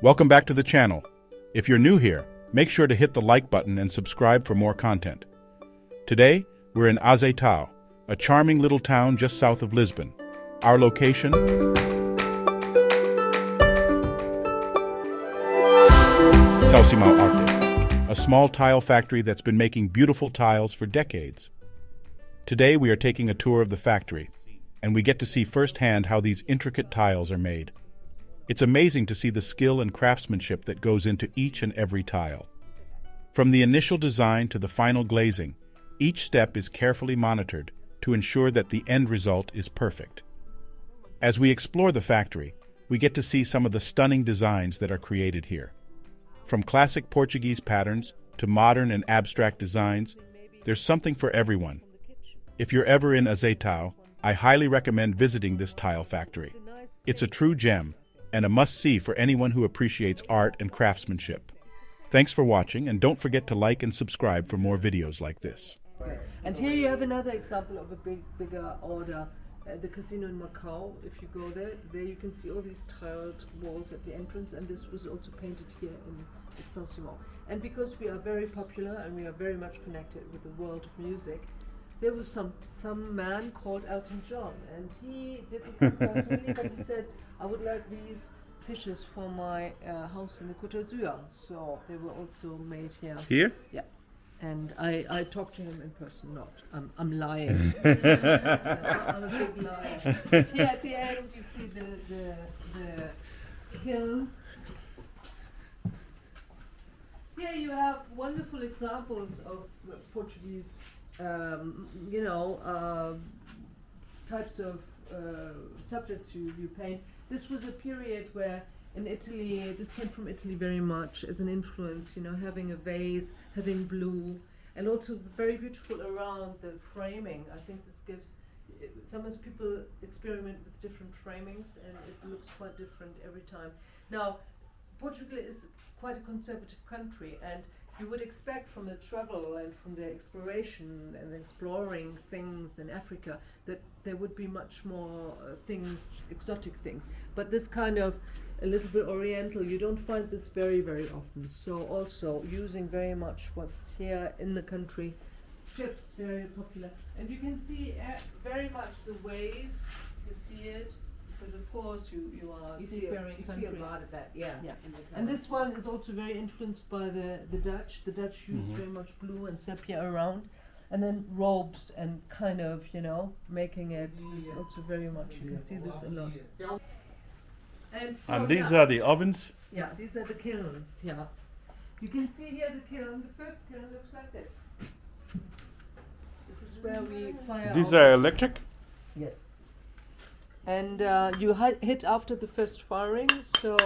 Welcome back to the channel. If you're new here, make sure to hit the like button and subscribe for more content. Today, we're in Azeitao, a charming little town just south of Lisbon. Our location? S.Simao Arte, a small tile factory that's been making beautiful tiles for decades. Today, we are taking a tour of the factory, and we get to see firsthand how these intricate tiles are made. It's amazing to see the skill and craftsmanship that goes into each and every tile. From the initial design to the final glazing, each step is carefully monitored to ensure that the end result is perfect. As we explore the factory, we get to see some of the stunning designs that are created here. From classic Portuguese patterns to modern and abstract designs, there's something for everyone. If you're ever in Azeitao, I highly recommend visiting this tile factory. It's a true gem and a must-see for anyone who appreciates art and craftsmanship. Thanks for watching, and don't forget to like and subscribe for more videos like this. And here you have another example of a bigger order. The casino in Macau, if you go there you can see all these tiled walls at the entrance, and this was also painted here at S.Simao. And because we are very popular and we are very much connected with the world of music, there was some man called Elton John, and he didn't come personally, but he said, I would like these fishes for my house in the Côte d'Azur. So they were also made here. Here? Yeah. And I talked to him in person, not. I'm lying. I'm a big liar. Here at the end you see the hills. Here you have wonderful examples of Portuguese types of subjects you paint. This was a period where in Italy, this came from Italy very much as an influence, having a vase, having blue, and also very beautiful around the framing. I think this gives, sometimes people experiment with different framings and it looks quite different every time. Now, Portugal is quite a conservative country, and you would expect from the travel and from the exploration and exploring things in Africa that there would be much more exotic things. But this kind of a little bit oriental, you don't find this very, very often. So also using very much what's here in the country. Chips, very popular. And you can see very much the wave, you can see it. Because of course you are seafaring country. You see a lot of that, yeah. And this one is also very influenced by the Dutch. The Dutch use very much blue and sepia around, and then robes and kind of making it is also very much. You can see this a lot. And these are the ovens? Yeah, these are the kilns. Yeah, you can see here the kiln. The first kiln looks like this. This is where we fire. These are electric? Yes. And you hit after the first firing, so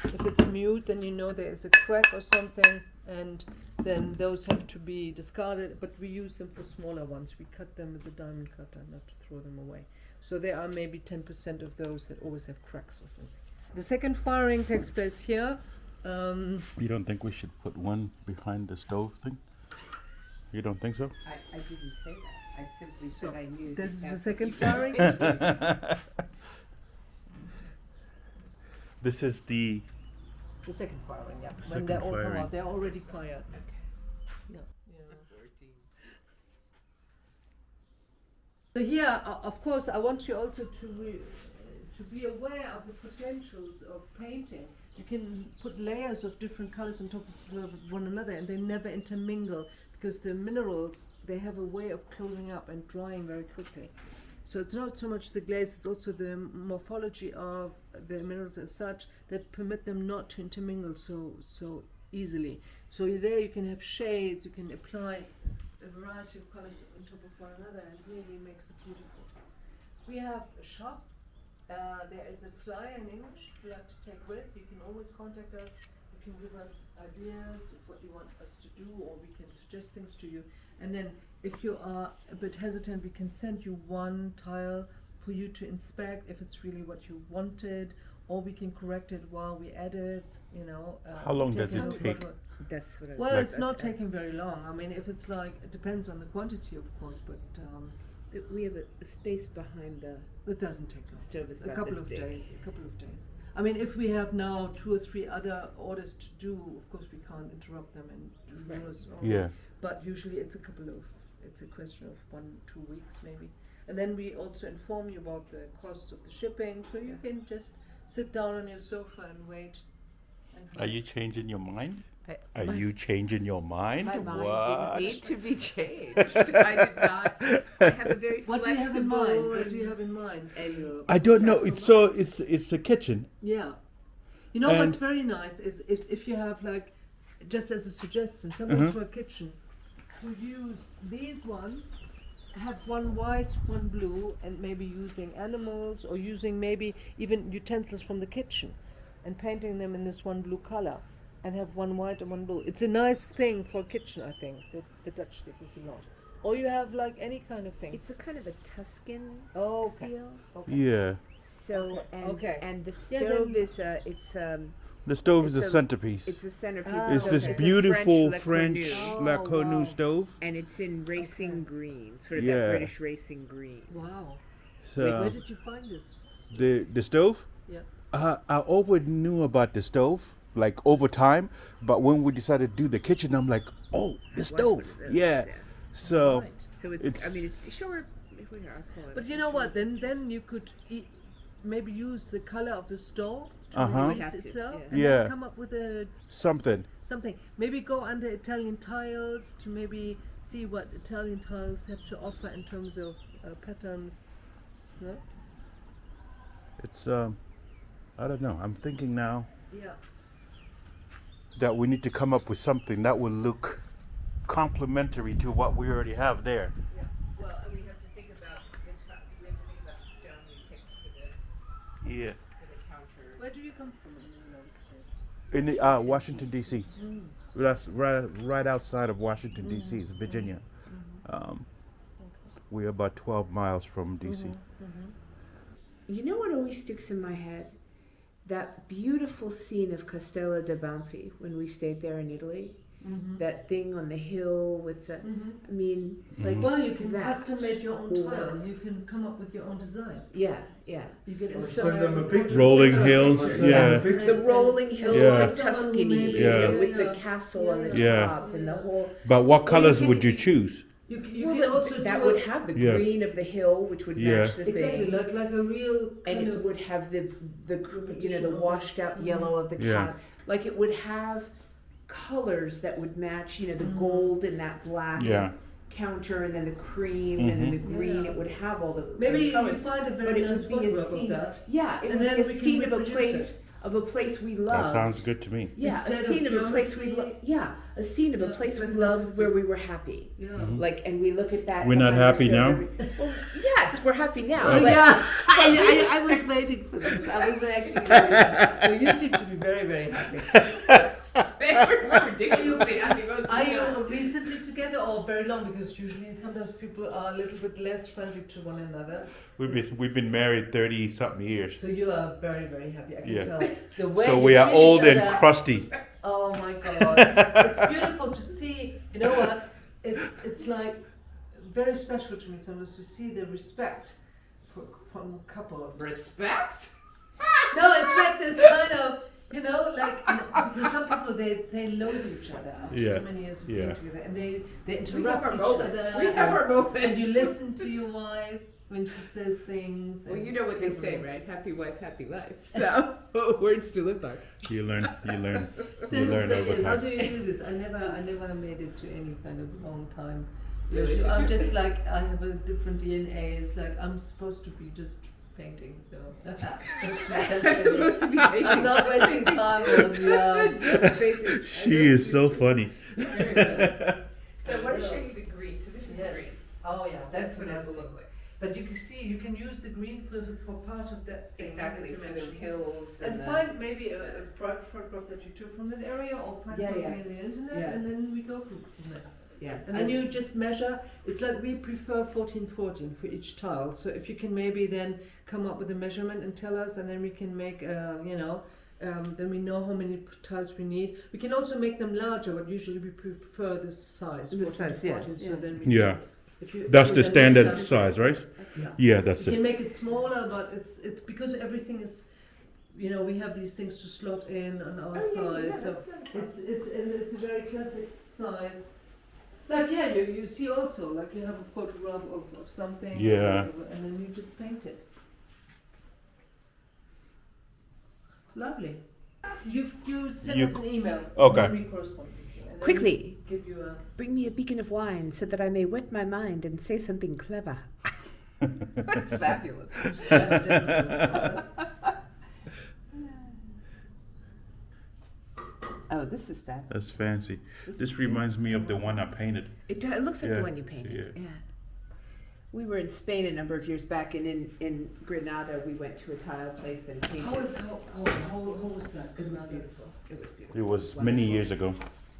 if it's mute, then there is a crack or something, and then those have to be discarded, but we use them for smaller ones. We cut them with the diamond cutter, not to throw them away. So there are maybe 10% of those that always have cracks or something. The second firing takes place here. You don't think we should put one behind the stove thing? You don't think so? I didn't say that. I simply said I knew. This is the second firing. This is the second firing, yeah. When second they all come firing. out, they're already fired. Yeah. So here, of course, I want you also to be aware of the potentials of painting. You can put layers of different colors on top of one another, and they never intermingle, because the minerals, they have a way of closing up and drying very quickly. So it's not so much the glaze, it's also the morphology of the minerals as such that permit them not to intermingle so easily. So there you can have shades, you can apply a variety of colors on top of one another, and really makes it beautiful. We have a shop. There is a flyer in English if you like to take with. You can always contact us. You can give us ideas of what you want us to do, or we can suggest things to you. And then if you are a bit hesitant, we can send you one tile for you to inspect if it's really what you wanted, or we can correct it while we edit, How long does it take? That's what I Well, was it's about not to ask. taking very long. I mean, if it's it depends on the quantity, of course, but We have a space behind the it doesn't take long. stove. Is A about couple this of big. days. A couple of days. I mean, if we have now 2 or 3 other orders to do, of course we can't interrupt them and do yours. Yeah. But usually it's a question of 1-2 weeks maybe. And then we also inform you about the costs of the shipping, so you can just sit down on your sofa and wait. Are you changing your mind? Are My- you changing your mind? My mind What? didn't need to be changed. I did not. I have a very What do you have in flexible mind? What and- do you have in mind? for and- your- I don't know. That's It's a kitchen. Yeah. You know And- what's very nice is if you have like, just as a suggestion, something for a kitchen, to use these ones, have one white, one blue, and maybe using animals or using maybe even utensils from the kitchen and painting them in this one blue color and have one white and one blue. It's a nice thing for a kitchen, I think. The Dutch did this a lot. Or you have like any kind of thing. It's a kind of a Tuscan Oh, okay. feel. Okay. Yeah. So Okay. and the Yeah, stove then- is The stove is It's a a- centerpiece. it's a centerpiece. Ah, It's okay. this It's a beautiful Le French Cornu. La Oh, Cornu wow. stove. And it's in racing Okay. green, sort of Yeah. that British racing green. Wow. So Where did you find this? the stove. Yeah. I always knew about the stove, like over time, but when we decided to do the kitchen, I'm like, oh, the That's stove. what it is, Yeah. yes. So Right. So it's, It's- I mean, it's sure. I'll call it. But you know what? Then you could maybe use the color of the stove to Uh-huh. paint You have to, itself, yeah. and Yeah. then come up with something. something. Maybe go under Italian tiles to maybe see what Italian tiles have to offer in terms of patterns. No? It's I don't know. I'm thinking now Yeah. that we need to come up with something that will look complementary to what we already have there. Yeah. Well, and we have to think about the we have to think about the stone we picked Yeah. for the counter. Where do you come from in the United States? In the Washington D.C. That's right outside of Washington D.C. It's Virginia. We're about 12 miles from D.C. You know what always sticks in my head? That beautiful scene of Castello de Banfi when we stayed there in Italy. That thing on the hill with the, I mean, like. Well, you can that custom make your own core. tile. You can come up with your own design. Yeah, yeah. You get a So- Send them a picture. Rolling Send them a hills, picture. yeah. The rolling hills Yeah. of Tuscany, you Yeah. know, with the castle on the Yeah. top and the whole. But what you colors can- would you choose? You Well, can also that do would it have the Yeah. green of the hill, which would Yeah. match the exactly thing. like a real And kind it of would have the you know, the Repetition. washed out yellow of the Yeah. cat. Like it would have colors that would match, you know, the gold and that black Yeah. counter, and then the cream, and then the green. Yeah. It would have all the maybe those you colors. find a But very it nice would be a photograph of scene. that. Yeah, it And would then be a we can scene of a reproduce place we That love. sounds good to me. Yeah, Instead a of scene of a place we geometry. yeah, a scene of a Yeah, place we like loved artistic. where we were happy. Yeah. Like, and we look at that. We're not behind our happy now? stove well, yes, we're happy now. Oh, but- yeah, I was waiting for this. I was actually waiting. You seem to be very, very happy. We're ridiculously happy both of Are us. you recently together or very long? Because usually sometimes people are a little bit less friendly to one another. We've been married 30 something years. So you are very, very happy. I can Yeah. tell. The way So you we are treat old each and other- crusty. Oh my God! It's beautiful to see. You know what? It's like very special to me sometimes to see the respect from couples. Respect? No, it's like this kind of, you know, like because some people they loathe each other after Yeah. so many years of being Yeah. together, and they We have interrupt our each moments. other. We have our moments. and you listen to your wife when she says things. Well, and you know what they say, everything. right? Happy wife, happy life. So, words to live by. You learn The over thing is, how time. do you do this? I never made it to any kind of long time. Really? relationship. I'm just like I have a different DNA. It's like I'm supposed to be just painting. So that's I'm supposed to be I'm painting. not wasting time on love. Just painting. She is so funny. Very good. So I want to show you the green. So this is Yes. green. Oh yeah, That's that's what what it will look like. But you can see, you can use the green for part of that thing. Exactly, for the dimension. hills And the... find maybe a bright photograph that you took from that area, or find Yeah, something yeah. in the internet, Yeah. and then we go from there. Yeah. And then you just measure. It's like we prefer 14-14 for each tile. So if you can maybe then come up with a measurement and tell us, and then we can make, then we know how many tiles we need. We can also make them larger, but usually we prefer this size, This 14 size, to yeah, 14. So yeah. then we Yeah. can, if you, That's if the you then standard measure- size, right? Yeah. Yeah, that's You it. can make it smaller, but it's because everything is you know, we have these things to slot in on our size, so it's a very classic size. Like you see also like you have a photograph of something, Yeah. and then you just paint it. Lovely. You send us an email. Okay. And we correspond with you, and then Quickly. we give you a. Bring me a beacon of wine so that I may wet my mind and say something clever. That's fabulous. Just very difficult for us. Oh, this is fabulous. That's fancy. This reminds me of the one I painted. It looks like Yeah, the one you painted. Yeah. We were in Spain a number of years back, and in Granada we went to a tile place and painted. How was that? It was beautiful. It was beautiful. It was many years ago.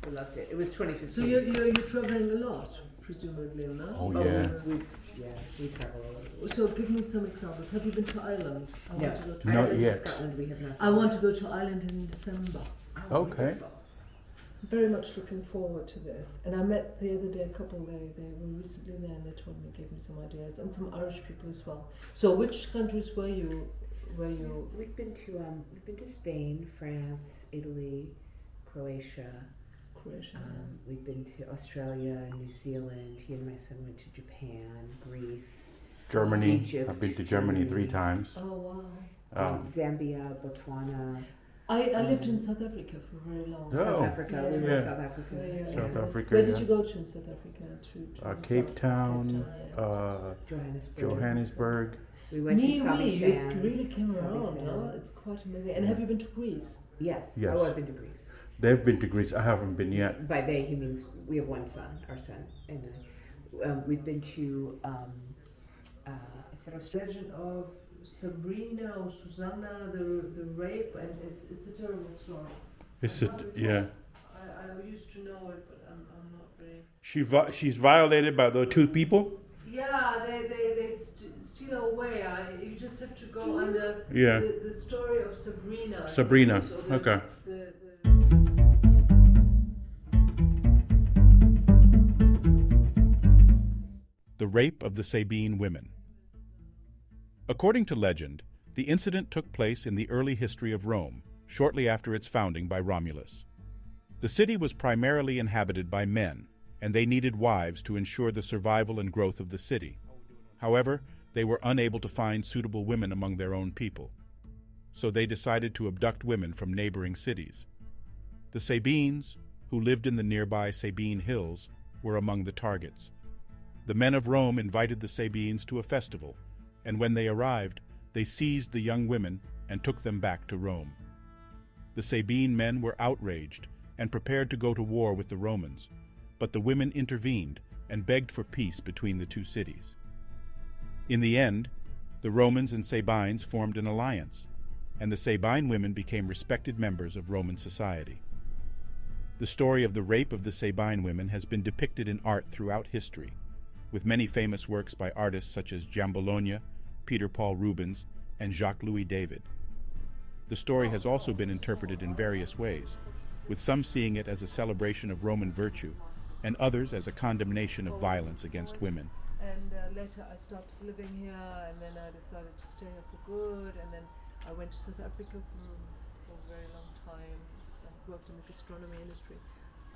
We loved it. It was 2015. So you're traveling a lot, presumably, no? Oh, yeah. We travel all over. So give me some examples. Have you been to Ireland? I No. want to go to Not Ireland, yet. Scotland, we have not. I want to go to Ireland in December. Oh, Okay. wonderful. Very much looking forward to this. And I met the other day a couple. They were recently there, and they told me, gave me some ideas, and some Irish people as well. So which countries were you? We've been to Spain, France, Italy, Croatia. Croatia. We've been to Australia, New Zealand. He and my son went to Japan, Greece, Germany. Egypt, I've been to Germany 3 times. Oh wow. Zambia, Botswana, I lived in South Africa for very long. Oh. South Africa. We were in Yeah. South Africa. Yeah. South Africa, Where did yeah. you go to in South Africa? To Cape Town, yeah. Johannesburg. We went to You Sammy really came Sammy around, no? Sands. It's quite amazing. And have you been to Greece? Yes. Yes. Oh, I've been to Greece. They've been to Greece. I haven't been yet. By they, he means we have one son, our son, and we've been to. Legend of Sabrina or Susanna, the rape, and it's a terrible story. Is it? Yeah. I used to know it, but I'm not very. She's violated by the 2 people. Yeah, they steal away. You just have to go under Yeah. the story of Sabrina. Sabrina. So the- Okay. The rape of the Sabine women. According to legend, the incident took place in the early history of Rome, shortly after its founding by Romulus. The city was primarily inhabited by men, and they needed wives to ensure the survival and growth of the city. However, they were unable to find suitable women among their own people, so they decided to abduct women from neighboring cities. The Sabines, who lived in the nearby Sabine Hills, were among the targets. The men of Rome invited the Sabines to a festival, and when they arrived, they seized the young women and took them back to Rome. The Sabine men were outraged and prepared to go to war with the Romans, but the women intervened and begged for peace between the 2 cities. In the end, the Romans and Sabines formed an alliance, and the Sabine women became respected members of Roman society. The story of the rape of the Sabine women has been depicted in art throughout history, with many famous works by artists such as Giambologna, Peter Paul Rubens, and Jacques-Louis David. The story has also been interpreted in various ways, with some seeing it as a celebration of Roman virtue, and others as a condemnation of violence against women. And later I started living here, and then I decided to stay here for good, and then I went to South Africa for a very long time. I worked in the gastronomy industry.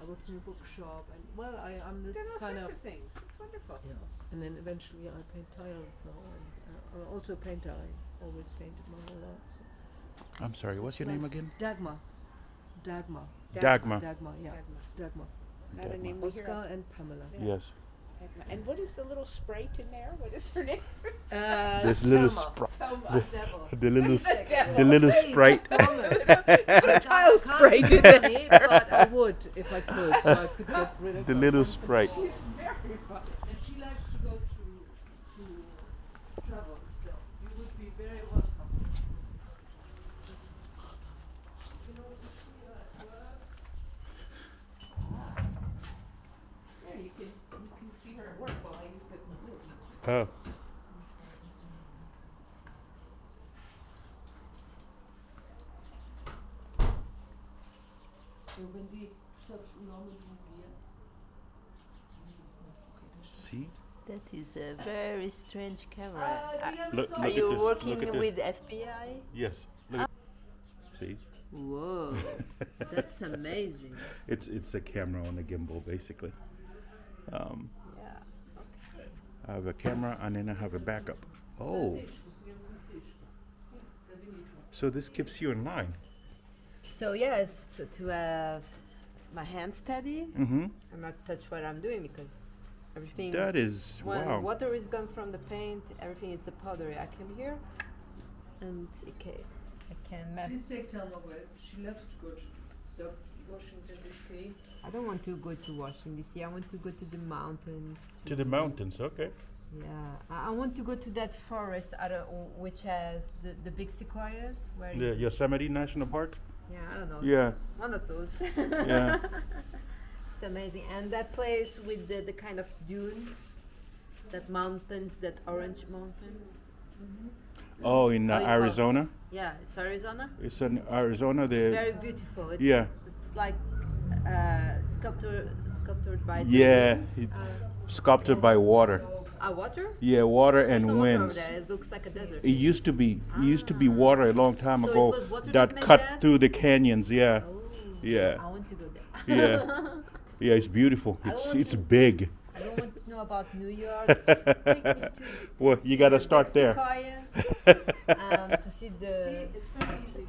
I worked in a bookshop, and well, I'm this kind of things. It's wonderful. yeah. And then eventually I paint tiles now, and I'm also a painter. I always painted my whole life. So. I'm sorry, what's your name again? Dagmar. Dagmar. Yeah. Dagmar. Not a name we hear Oscar of. and Pamela. Yes. And what is the little sprite in there? What is her name? This little Thelma. sprite. Devil. The little sprite. Tile sprite in there. But I would if I could, so I could get rid of The her. little sprite. She's very funny. And she likes to go to travel, so you would be very welcome. You know, if you at work, Yeah, you can see her at work while I use the wood. Oh. und wenn die selbst enorme Bier. See? That is a very strange camera. Look Are at you this, working look at this. with FBI? Yes. Look at See, Whoa, that's amazing. it's a camera on a gimbal basically. Yeah. Okay. I have a camera and then I have a backup. Oh, so this keeps you in line. So yes, to have my hand steady, Mm-hmm. I'm not touch what I'm doing because everything. That is when wow. water is gone from the paint, everything is the powder. I come here, and I can mess. Please take Thelma with. She loves to go to the Washington D.C. I don't want to go to Washington D.C. I want to go to the mountains. To the mountains, okay. Yeah, I want to go to that forest, which has the big sequoias. Where The Yosemite National Park. yeah, I don't know. Yeah, One of those. yeah. It's amazing, and that place with the kind of dunes, that mountains, that orange mountains. Oh, in Oh, in Arizona. Yeah, it's Arizona. It's in Arizona. It's very beautiful. It's, yeah, it's like sculptured by the Yeah, winds. it- sculpted by water. Water. Yeah, water There's and no water over winds. there. It looks like a desert. It used to be water a long time So it ago was water that that made cut that? through the canyons. Yeah, Oh, yeah. I want to go there. yeah, yeah. It's beautiful. I It's want it's to- big. I don't want to know about New York. Just take me to Well, see you gotta the start big there. sequoias, to see the. See, it's very easy.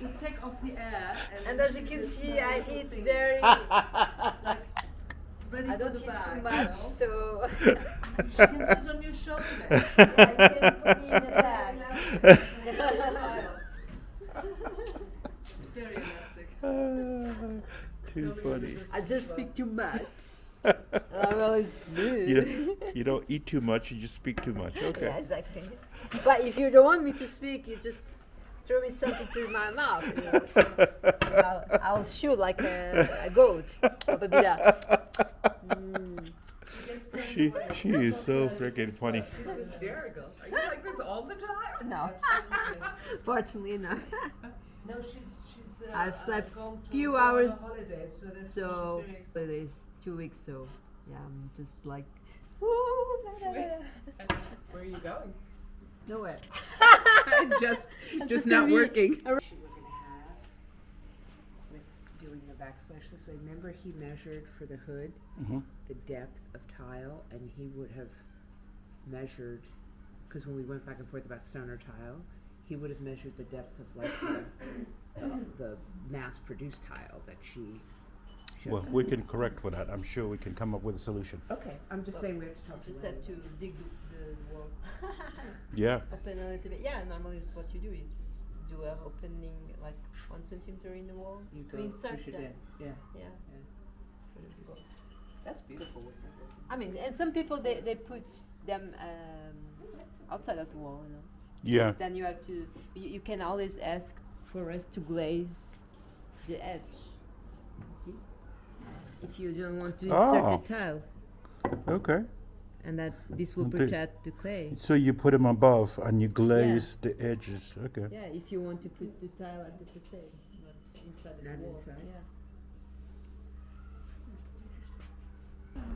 Just take off the air. And then as you choose can this see, small I little eat thing, very. like ready I for don't the eat bag, too you much, know? so She can sit on your shoulder. I can put me in a bag. It's very elastic. Too Nobody funny. resists I as just well. speak too much. I'm always You don't eat too much. You just speak too much. Okay. Yeah, exactly. But if you don't want me to speak, you just throw me something to my mouth. You know. I'll shoot like a goat. Babila. She is so freaking funny. She's hysterical. Are you like this all the time? No, fortunately no. No, she's I've slept gone to few go on a hours, holiday, so that's So she's very excited. it is 2 weeks. So yeah, I'm just like Where are you going? nowhere. just not working. She we're gonna have with doing the backsplash this way. Remember, he measured for the hood Mhm. the depth of tile, and he would have measured because when we went back and forth about stoner tile, he would have measured the depth of like the mass-produced tile that she showed. Well, we can correct for that. I'm sure we can come up with a solution. Okay, I'm just saying we have to talk. Just to have to Lauren. dig the wall. Yeah. Open a little bit. Yeah, normally it's what you do. You just do an opening like 1 centimeter in the wall You to go insert push it that. in. Yeah, Yeah. Yeah. For it to go. That's beautiful. I mean, and some people they put them outside of the wall, you know. Yeah. Then you have to. You can always ask for us to glaze the edge. See? If you don't want to insert Oh. the tile, Okay. and that this will Okay. protect the clay. So you put them above and you glaze the edges. Okay. Yeah, if you want to put the tile at the facade, not inside of Not the wall. inside. Yeah.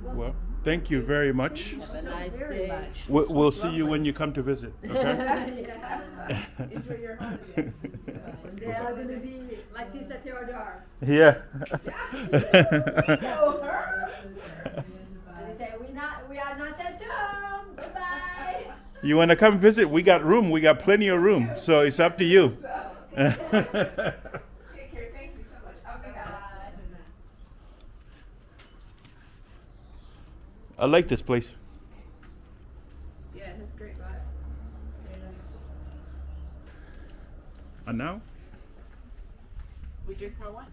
Well, thank you very much. Have a nice day. We'll see you when you come to visit. Okay. Enjoy your holiday. They are gonna be like this at your door. Yeah. And they say we are not at home. Goodbye. You want to come visit? We got room. We got plenty of room. So it's up to you. Take care. Thank you so much. I'll be back. I like this place. Yeah, it has a great vibe. And now? We drink our wine.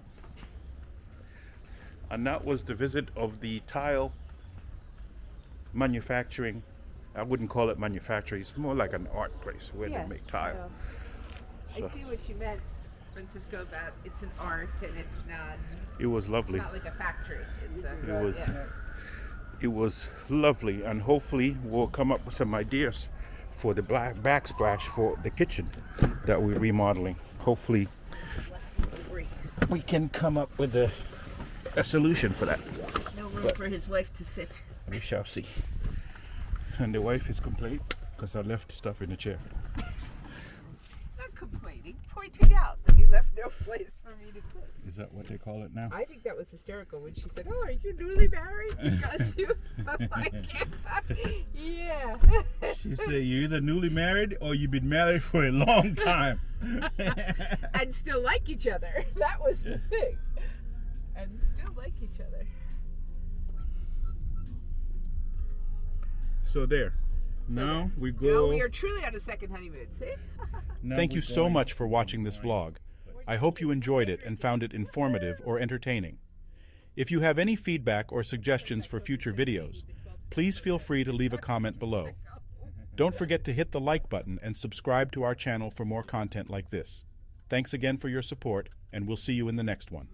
And that was the visit of the tile manufacturing. I wouldn't call it manufacturing. It's more like an art place where Yeah, they make tile. So I see what you meant, Francisco, about it's an art and it's not it was lovely. like a factory. It's a, It was. yeah. It was lovely, and hopefully we'll come up with some ideas for the black backsplash for the kitchen that we're remodeling. Hopefully we can come up with a solution for that. No room for his wife to sit. We shall see. And the wife is complaining because I left stuff in the chair. Not complaining. Poor pointing out that you left no place for me to sit. Is that what they call it now? I think that was hysterical when she said, "Oh, are you newly married?" Because you like, yeah. She said, "You're either newly married or you've been married for a long time." And still like each other. That was the thing. And still like each other. So there. Now we go. No, we are truly on a second honeymoon. See? Thank you so much for watching this vlog. I hope you enjoyed it and found it informative or entertaining. If you have any feedback or suggestions for future videos, please feel free to leave a comment below. Don't forget to hit the like button and subscribe to our channel for more content like this. Thanks again for your support, and we'll see you in the next one.